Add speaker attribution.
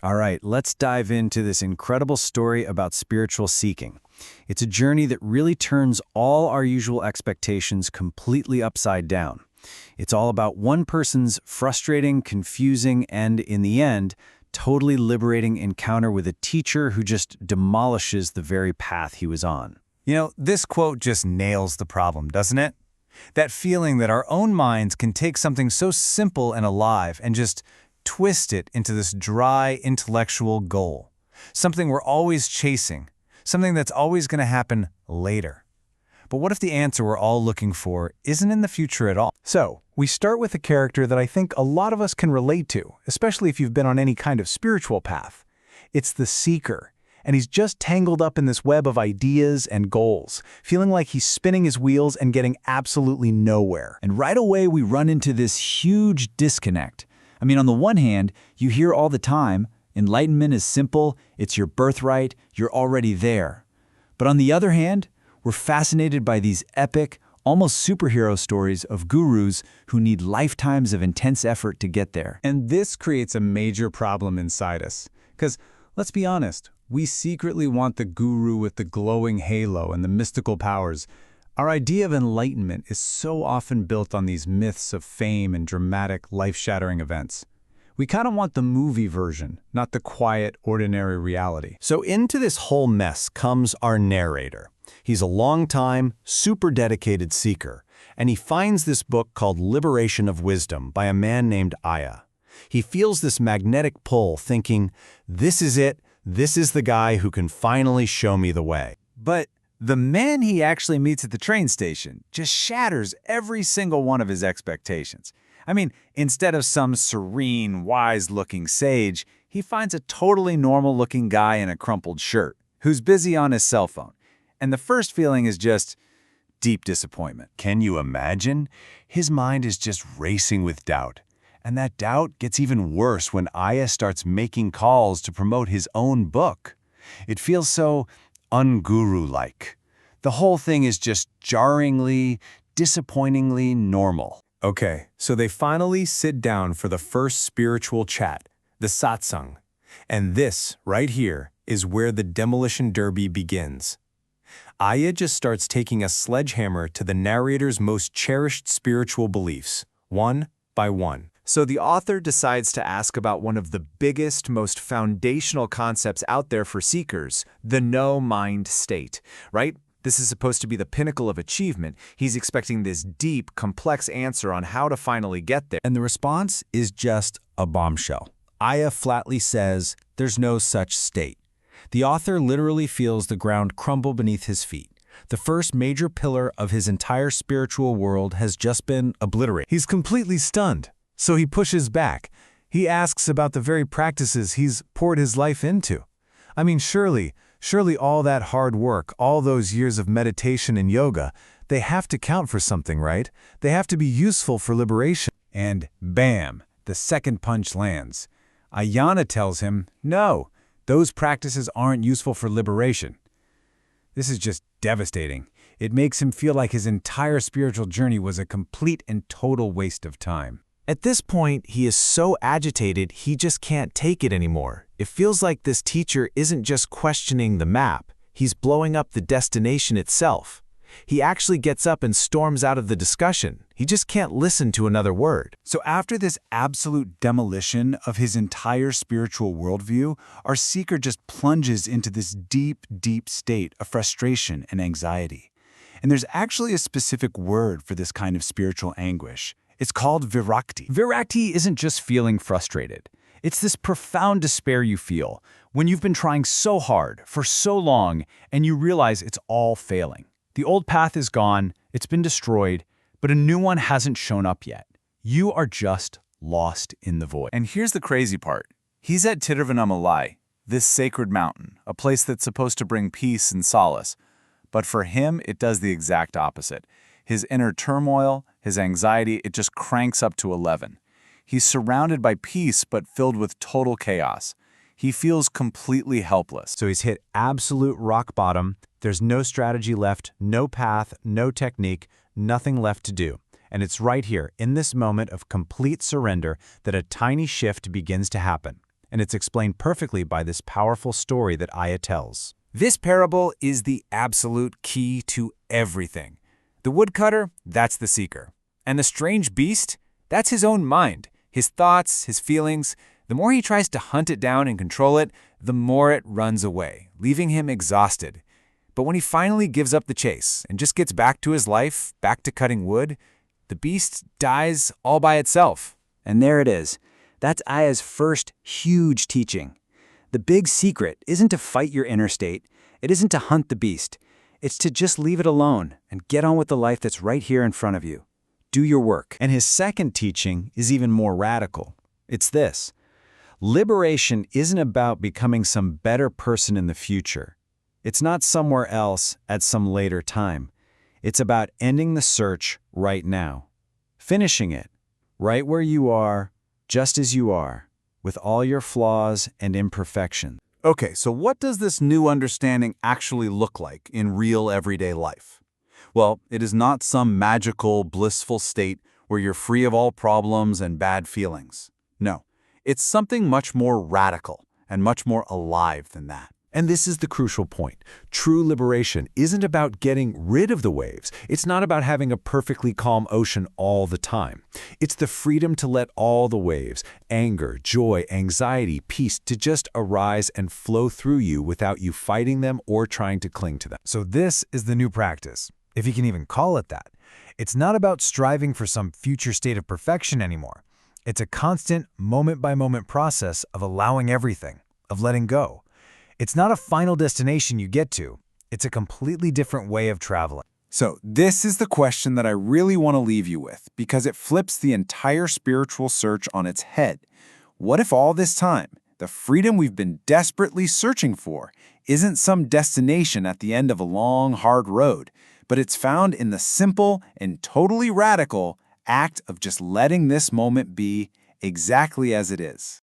Speaker 1: All right, let's dive into this incredible story about spiritual seeking. It's a journey that really turns all our usual expectations completely upside down. It's all about one person's frustrating, confusing, and, in the end, totally liberating encounter with a teacher who just demolishes the very path he was on.
Speaker 2: You know, this quote just nails the problem, doesn't it? That feeling that our own minds can take something so simple and alive and just twist it into this dry intellectual goal. Something we're always chasing, something that's always going to happen later. But what if the answer we're all looking for isn't in the future at all?
Speaker 3: So, we start with a character that I think a lot of us can relate to, especially if you've been on any kind of spiritual path. It's the seeker, and he's just tangled up in this web of ideas and goals, feeling like he's spinning his wheels and getting absolutely nowhere.
Speaker 4: And right away we run into this huge disconnect. I mean, on the one hand, you hear all the time, enlightenment is simple, it's your birthright, you're already there. But on the other hand, we're fascinated by these epic, almost superhero stories of gurus who need lifetimes of intense effort to get there.
Speaker 2: And this creates a major problem inside us. Because, let's be honest, we secretly want the guru with the glowing halo and the mystical powers. Our idea of enlightenment is so often built on these myths of fame and dramatic, life-shattering events. We kind of want the movie version, not the quiet, ordinary reality.
Speaker 5: So into this whole mess comes our narrator. He's a long-time, super dedicated seeker, and he finds this book called Liberation of Wisdom by a man named Aya. He feels this magnetic pull, thinking, this is it, this is the guy who can finally show me the way.
Speaker 1: But the man he actually meets at the train station just shatters every single one of his expectations. I mean, instead of some serene, wise-looking sage, he finds a totally normal-looking guy in a crumpled shirt who's busy on his cell phone. And the first feeling is just deep disappointment.
Speaker 5: Can you imagine? His mind is just racing with doubt. And that doubt gets even worse when Aya starts making calls to promote his own book. It feels so unguru-like. The whole thing is just jarringly, disappointingly normal.
Speaker 3: Okay, so they finally sit down for the first spiritual chat, the satsang. And this, right here, is where the demolition derby begins. Aya just starts taking a sledgehammer to the narrator's most cherished spiritual beliefs, one by one. So the author decides to ask about one of the biggest, most foundational concepts out there for seekers, the no-mind state, right? This is supposed to be the pinnacle of achievement. He's expecting this deep, complex answer on how to finally get there.
Speaker 4: And the response is just a bombshell. Aya flatly says there's no such state. The author literally feels the ground crumble beneath his feet. The first major pillar of his entire spiritual world has just been obliterated.
Speaker 3: He's completely stunned. So he pushes back. He asks about the very practices he's poured his life into. I mean, surely all that hard work, all those years of meditation and yoga, they have to count for something, right? They have to be useful for liberation.
Speaker 2: And bam, the second punch lands. Ayana tells him, no, those practices aren't useful for liberation. This is just devastating. It makes him feel like his entire spiritual journey was a complete and total waste of time.
Speaker 3: At this point, he is so agitated he just can't take it anymore. It feels like this teacher isn't just questioning the map, he's blowing up the destination itself. He actually gets up and storms out of the discussion. He just can't listen to another word.
Speaker 1: So after this absolute demolition of his entire spiritual worldview, our seeker just plunges into this deep, deep state of frustration and anxiety. And there's actually a specific word for this kind of spiritual anguish. It's called virakti. Virakti isn't just feeling frustrated. It's this profound despair you feel when you've been trying so hard for so long and you realize it's all failing. The old path is gone, it's been destroyed, but a new one hasn't shown up yet. You are just lost in the void. And here's the crazy part. He's at Tiruvannamalai, this sacred mountain, a place that's supposed to bring peace and solace. But for him, it does the exact opposite. His inner turmoil, his anxiety, it just cranks up to 11. He's surrounded by peace but filled with total chaos. He feels completely helpless.
Speaker 3: So he's hit absolute rock bottom. There's no strategy left, no path, no technique, nothing left to do. And it's right here, in this moment of complete surrender, that a tiny shift begins to happen.
Speaker 5: and it's explained perfectly by this powerful story that Aya tells.
Speaker 2: This parable is the absolute key to everything. The woodcutter, that's the seeker. And the strange beast, that's his own mind, his thoughts, his feelings. The more he tries to hunt it down and control it, the more it runs away, leaving him exhausted. But when he finally gives up the chase and just gets back to his life, back to cutting wood, the beast dies all by itself.
Speaker 4: And there it is. That's Aya's first huge teaching. The big secret isn't to fight your inner state. It isn't to hunt the beast. It's to just leave it alone and get on with the life that's right here in front of you. Do your work.
Speaker 5: And his second teaching is even more radical. It's this: liberation isn't about becoming some better person in the future. It's not somewhere else at some later time. It's about ending the search right now. Finishing it, right where you are, just as you are, with all your flaws and imperfections.
Speaker 1: Okay, so what does this new understanding actually look like in real everyday life? Well, it is not some magical, blissful state where you're free of all problems and bad feelings. No, it's something much more radical and much more alive than that.
Speaker 3: And this is the crucial point. True liberation isn't about getting rid of the waves. It's not about having a perfectly calm ocean all the time. It's the freedom to let all the waves, anger, joy, anxiety, peace, to just arise and flow through you without you fighting them or trying to cling to them.
Speaker 2: So this is the new practice, if you can even call it that. It's not about striving for some future state of perfection anymore. It's a constant, moment-by-moment process of allowing everything, of letting go. It's not a final destination you get to. It's a completely different way of traveling.
Speaker 1: So this is the question that I really want to leave you with, because it flips the entire spiritual search on its head. What if all this time, the freedom we've been desperately searching for isn't some destination at the end of a long, hard road, but it's found in the simple and totally radical act of just letting this moment be exactly as it is?